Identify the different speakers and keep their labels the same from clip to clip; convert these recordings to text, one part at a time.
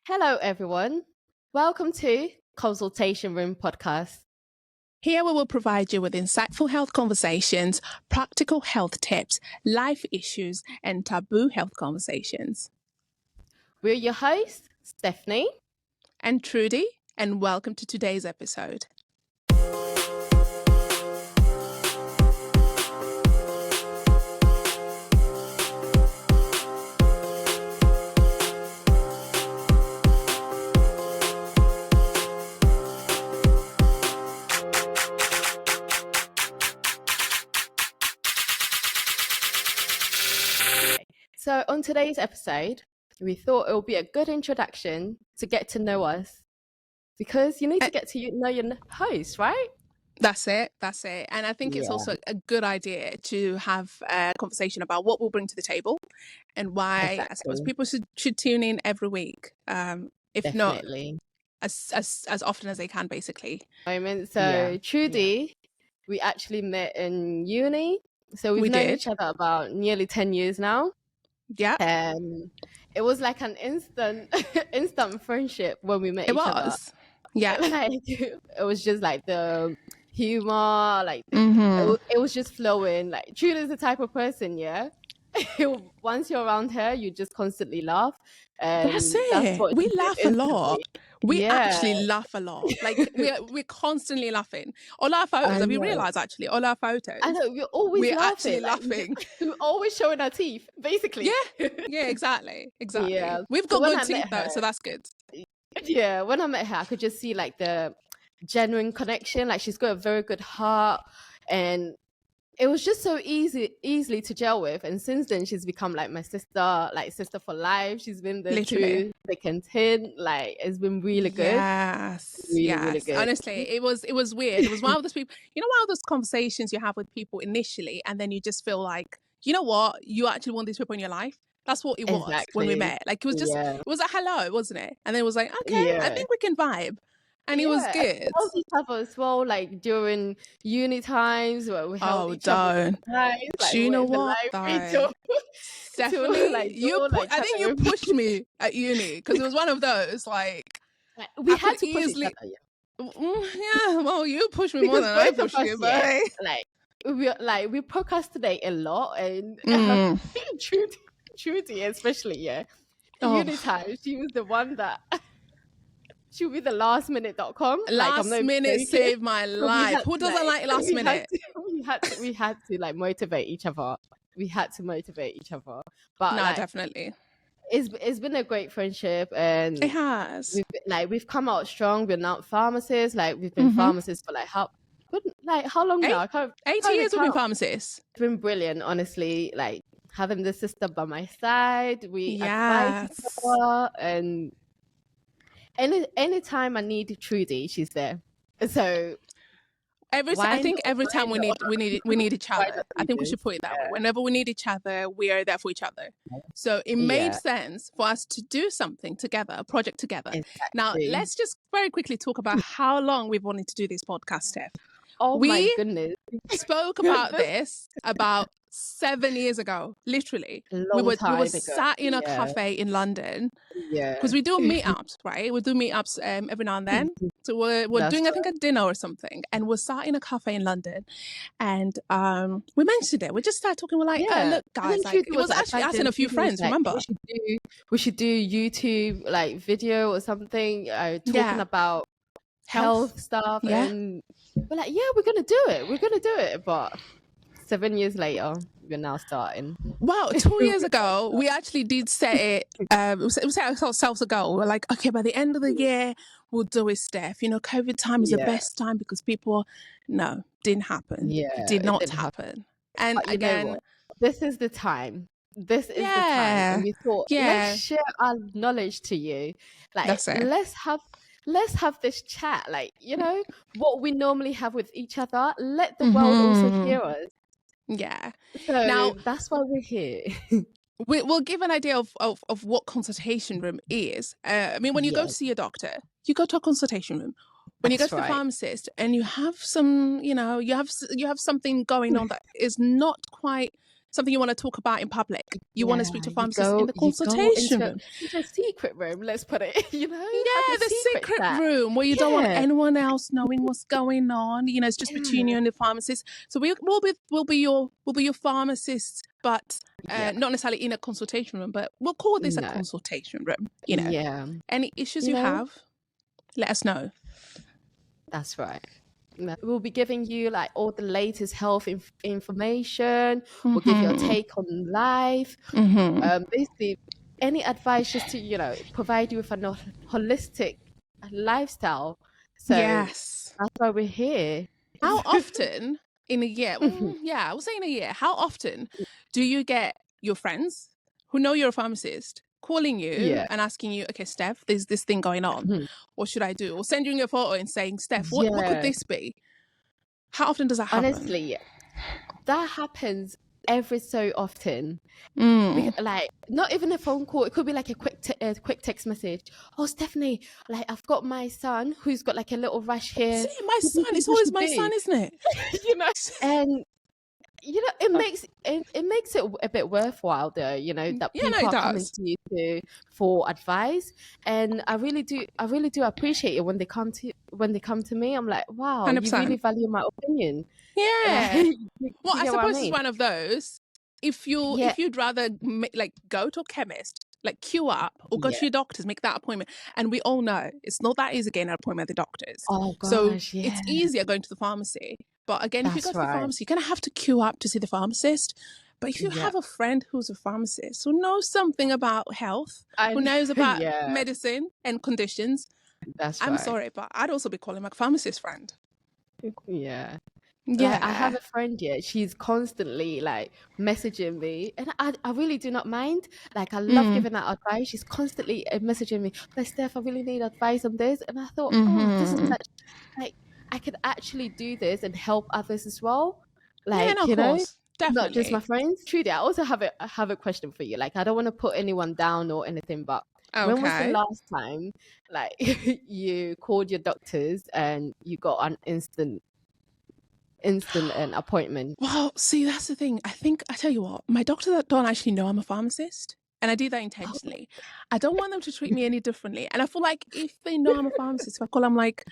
Speaker 1: Hello, everyone. Welcome to Consultation Room Podcast.
Speaker 2: Here we will provide you with insightful health conversations, practical health tips, life issues, and taboo health conversations.
Speaker 1: We're your hosts, Stephanie
Speaker 2: and Trudy, and welcome to today's episode.
Speaker 1: So on today's episode, we thought it would be a good introduction to get to know us because you need to get to know your host, right?
Speaker 2: That's it. And I think it's also a good idea to have a conversation about what we'll bring to the table and why I suppose people should tune in every week. If
Speaker 1: Definitely.
Speaker 2: not as often as they can, basically.
Speaker 1: So Trudy, we actually met in uni. So we've known each other about nearly 10 years now.
Speaker 2: Yeah.
Speaker 1: And it was like an instant friendship when we met each other.
Speaker 2: Yeah.
Speaker 1: It was just like the humor, like it was just flowing. Like Trudy's the type of person, once you're around her, you just constantly laugh.
Speaker 2: That's it. We laugh a lot. We actually laugh a lot. Like we're constantly laughing. All our photos, have you realised actually? All our photos.
Speaker 1: I know, we're always
Speaker 2: actually laughing.
Speaker 1: We're always showing our teeth, basically.
Speaker 2: Yeah, exactly. Yeah. We've got good teeth though, so that's good.
Speaker 1: Yeah, when I met her, I could just see like the genuine connection. Like she's got a very good heart, and it was just so easily to gel with. And since then, she's become like my sister, like sister for life. She's been there through thick and thin. Like it's been really good.
Speaker 2: Really good. Honestly, it was weird. It was one of those people. You know, one of those conversations you have with people initially, and then you just feel like, you know what, you actually want these people in your life. That's what it was when we met. Like it was just, it was a hello, wasn't it? And then it was like, okay, I think we can vibe. And it was good.
Speaker 1: We helped each other as well, like during uni times where we helped each other.
Speaker 2: Like, do you know what? Definitely. I think you pushed me at uni because it was one of those like
Speaker 1: we had to push each other.
Speaker 2: Yeah, well, you pushed me more than I pushed you, but
Speaker 1: we procrastinate a lot, and Trudy especially, uni time, she was the one that she would be the lastminute.com.
Speaker 2: Last minute saved my life. Who doesn't like last minute?
Speaker 1: We had to like motivate each other. But
Speaker 2: no, definitely.
Speaker 1: It's been a great friendship, and
Speaker 2: it has.
Speaker 1: We've come out strong. We're now pharmacists. Like we've been pharmacists for how long now?
Speaker 2: 8 years we've been pharmacists.
Speaker 1: It's been brilliant, honestly. Like having the sister by my side, we advise each other, and anytime I need Trudy, she's there. So
Speaker 2: I think every time we need each other. I think we should put it that way. Whenever we need each other, we are there for each other. So it made sense for us to do something together, a project together.
Speaker 1: Exactly.
Speaker 2: Now let's just very quickly talk about how long we've wanted to do this podcast, Steph.
Speaker 1: Oh my goodness.
Speaker 2: Spoke about this about 7 years ago, literally. We were sat in a cafe in London. Because we do meetups, right? We do meetups every now and then. So we're doing, I think, a dinner or something. And we're sat in a cafe in London. And we mentioned it. We just started talking. We're like, look, guys. Like, it was actually us and a few friends, remember?
Speaker 1: We should do YouTube, like, video or something, talking about health stuff. And we're like, we're going to do it. But 7 years later, we're now starting.
Speaker 2: Wow, 2 years ago, we actually did set it. We set ourselves a goal. We're like, okay, by the end of the year, we'll do it, Steph. You know, COVID time is the best time because people. No, didn't happen. It did not happen. And again,
Speaker 1: this is the time. This is the time. And we thought, let's share our knowledge to you. Like, let's have this chat. Like, you know, what we normally have with each other. Let the world also hear us.
Speaker 2: Yeah.
Speaker 1: So now that's why we're here.
Speaker 2: We'll give an idea of what consultation room is. I mean, when you go to see a doctor, you go to a consultation room. When you go to the pharmacist and you have some, you know, you have something going on that is not quite something you want to talk about in public. You want to speak to pharmacists in the
Speaker 1: You go
Speaker 2: consultation room.
Speaker 1: into a secret room, let's put it, you know?
Speaker 2: Yeah, the secret room where you don't want anyone else knowing what's going on. You know, it's just between you and the pharmacist. So we'll be your pharmacist, but not necessarily in a consultation room, but we'll call this a consultation room. You know, any issues you have, let us know.
Speaker 1: That's right. We'll be giving you like all the latest health information. We'll give you a take on life. Basically, any advice just to, you know, provide you with a holistic lifestyle. So that's why we're here.
Speaker 2: How often in a year? I would say in a year. How often do you get your friends who know you're a pharmacist calling you and asking you, okay, Steph, there's this thing going on. What should I do? Or sending you a photo and saying, Steph, what could this be? How often does that happen?
Speaker 1: Honestly, that happens every so often. Like, not even a phone call. It could be like a quick text message. Oh, Stephanie, like, I've got my son who's got like a little rash here.
Speaker 2: See, my son. It's always my son, isn't it?
Speaker 1: You know, and you know, it makes it a bit worthwhile, though. You know, that people are coming to you for advice, and I really do appreciate it when they come to me. I'm like, wow, 100%. You really value my opinion.
Speaker 2: Yeah. Well, I suppose it's one of those. If you'd rather like go to a chemist, like queue up, or go to your doctors, make that appointment. And we all know it's not that easy getting an appointment at the doctors.
Speaker 1: Oh gosh,
Speaker 2: so it's easier going to the pharmacy. But again, if you go to the pharmacy, you're going to have to queue up to see the pharmacist. But if you have a friend who's a pharmacist, who knows something about health, who knows about medicine and conditions, I'm sorry, but I'd also be calling my pharmacist friend.
Speaker 1: Yeah. Like, I have a friend, she's constantly like messaging me, and I really do not mind. Like, I love giving out advice. She's constantly messaging me, like, Steph, I really need advice on this. And I thought, oh, this is such, like, I could actually do this and help others as well. Like, you know,
Speaker 2: definitely.
Speaker 1: Not just my friends. Trudy, I also have a question for you. Like, I don't want to put anyone down or anything, but when was the last time, like, you called your doctors and you got an instant appointment?
Speaker 2: Well, see, that's the thing. I tell you what, my doctors don't actually know I'm a pharmacist, and I do that intentionally. I don't want them to treat me any differently, and I feel like if they know I'm a pharmacist, if I call them like,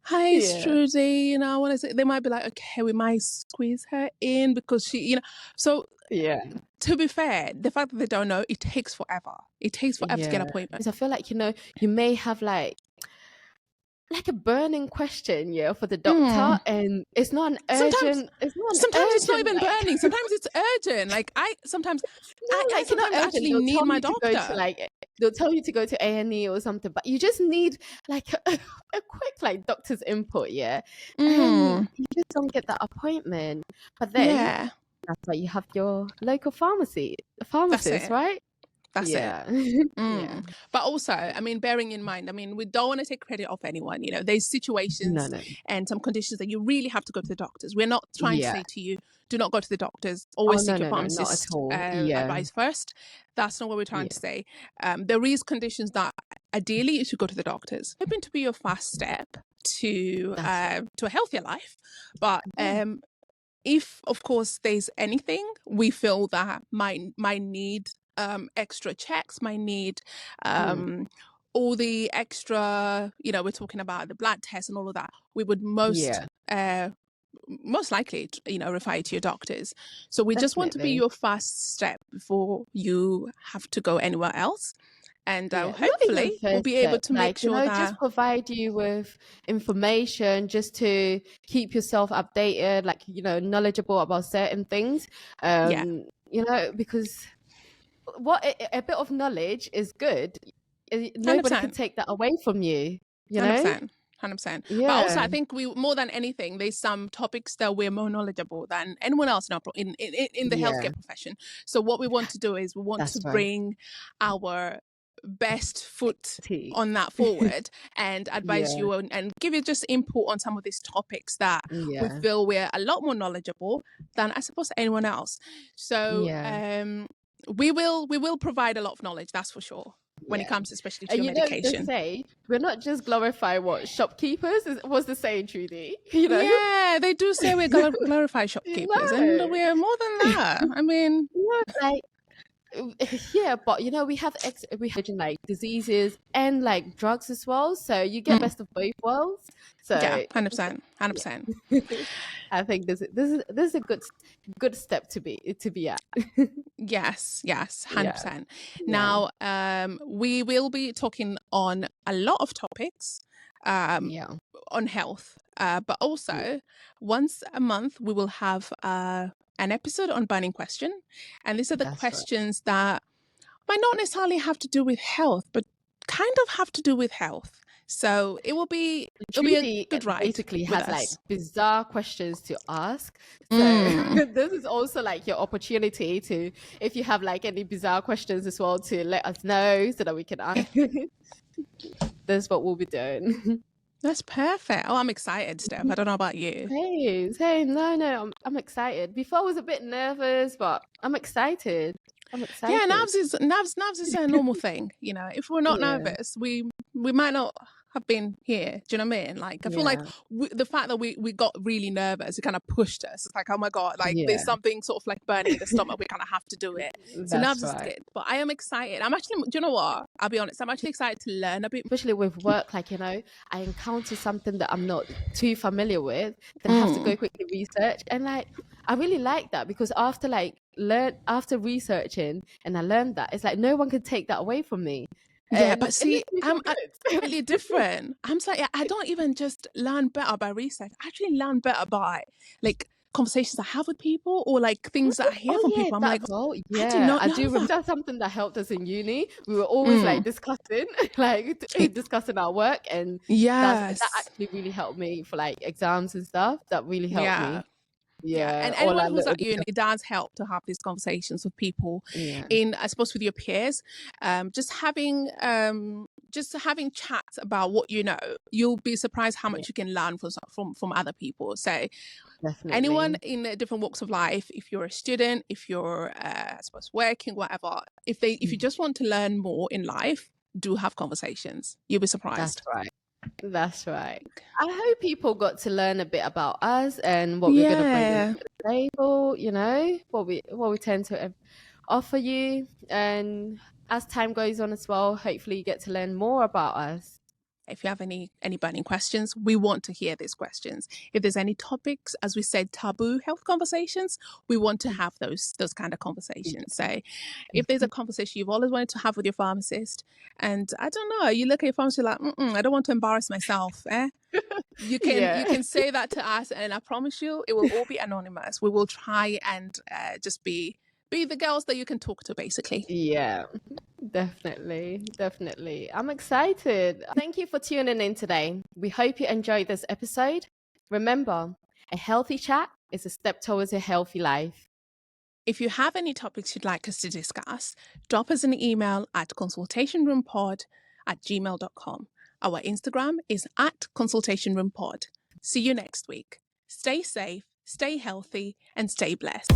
Speaker 2: hi, it's Trudy, you know, I want to say, they might be like, okay, we might squeeze her in because she, you know. So to be fair, the fact that they don't know, it takes forever. It takes forever to get an appointment.
Speaker 1: Because I feel like, you know, you may have like a burning question, for the doctor, and it's not an urgent.
Speaker 2: Sometimes it's not even burning. Sometimes it's urgent. Like I sometimes actually need my doctor.
Speaker 1: They'll tell you to go to A&E or something, but you just need like a quick like doctor's input, and you just don't get that appointment. But then that's why you have your local pharmacist, right?
Speaker 2: That's it. But also, I mean, bearing in mind, I mean, we don't want to take credit off anyone. You know, there's situations and some conditions that you really have to go to the doctors. We're not trying to say to you, do not go to the doctors. Always seek your pharmacist advice first. That's not what we're trying to say. There is conditions that ideally you should go to the doctors. Hoping to be your first step to a healthier life. But if, of course, there's anything we feel that might need extra checks, might need all the extra, you know, we're talking about the blood tests and all of that, we would most likely, you know, refer you to your doctors. So we just want to be your first step before you have to go anywhere else. And hopefully we'll be able to make sure that
Speaker 1: just provide you with information just to keep yourself updated, like, you know, knowledgeable about certain things. You know, because a bit of knowledge is good. Nobody 100%. Can take that away from you. You know,
Speaker 2: 100%. But also, I think we, more than anything, there's some topics that we're more knowledgeable than anyone else in the healthcare profession. So what we want to do is we want to bring our best foot on that forward and advise you and give you just input on some of these topics that we feel we're a lot more knowledgeable than, I suppose, anyone else. So we will provide a lot of knowledge, that's for sure. when it comes especially to
Speaker 1: And
Speaker 2: your
Speaker 1: they
Speaker 2: medication.
Speaker 1: say we're not just glorifying what shopkeepers was the saying, Trudy.
Speaker 2: Yeah, they do say we glorify shopkeepers, and we're more than that. I mean,
Speaker 1: like. Yeah, but we have like diseases and like drugs as well, so you get best of both worlds. So
Speaker 2: yeah, 100%.
Speaker 1: I think this is a good step to be at.
Speaker 2: Yes, 100%. Now, we will be talking on a lot of topics on health, but also once a month we will have an episode on burning question, and these are the questions that might not necessarily have to do with health, but kind of have to do with health. So it will be a good ride.
Speaker 1: Basically has like bizarre questions to ask. So this is also like your opportunity to, if you have like any bizarre questions as well, to let us know so that we can ask. That's what we'll be doing.
Speaker 2: That's perfect. Oh, I'm excited, Steph. I don't know about you.
Speaker 1: Hey, no, I'm excited. Before I was a bit nervous, but I'm excited.
Speaker 2: Yeah, nerves is a normal thing. If we're not nervous, we might not have been here. Do you know what I mean? Like, I feel like the fact that we got really nervous, it kind of pushed us. It's like, oh my God, like there's something sort of like burning in the stomach. We kind of have to do it. So nerves is good. But I am excited. I'm actually, do you know what? I'll be honest. I'm actually excited to learn a bit.
Speaker 1: Especially with work, like, I encounter something that I'm not too familiar with, then I have to go quickly research. And like, I really like that, because after researching and I learned that, it's like no one can take that away from me.
Speaker 2: Yeah, but see, I'm really different. I'm sorry, I don't even just learn better by research. I actually learn better by like conversations I have with people, or like things that I hear from people. I'm like,
Speaker 1: I do remember that's something that helped us in uni. We were always like discussing our work, and that actually really helped me for like exams and stuff. That really helped me.
Speaker 2: And anyone who's at uni, it does help to have these conversations with people I suppose with your peers, just having chats about what you'll be surprised how much you can learn from other people. So anyone in different walks of life, if you're a student, if you're I suppose working, whatever, if you just want to learn more in life, do have conversations. You'll be surprised.
Speaker 1: That's right. I hope people got to learn a bit about us and what we're going to bring to the table, what we tend to offer you. And as time goes on as well, hopefully you get to learn more about us.
Speaker 2: If you have any burning questions, we want to hear these questions. If there's any topics, as we said, taboo health conversations, we want to have those kind of conversations. So if there's a conversation you've always wanted to have with your pharmacist, and I don't know, you look at your pharmacist like, I don't want to embarrass myself. You can say that to us, and I promise you, it will all be anonymous. We will try and just be the girls that you can talk to, basically.
Speaker 1: Yeah, definitely. I'm excited. Thank you for tuning in today. We hope you enjoyed this episode. Remember, a healthy chat is a step towards a healthy life.
Speaker 2: If you have any topics you'd like us to discuss, drop us an email at consultationroompod@gmail.com. Our Instagram is @consultationroompod. See you next week. Stay safe, stay healthy, and stay blessed.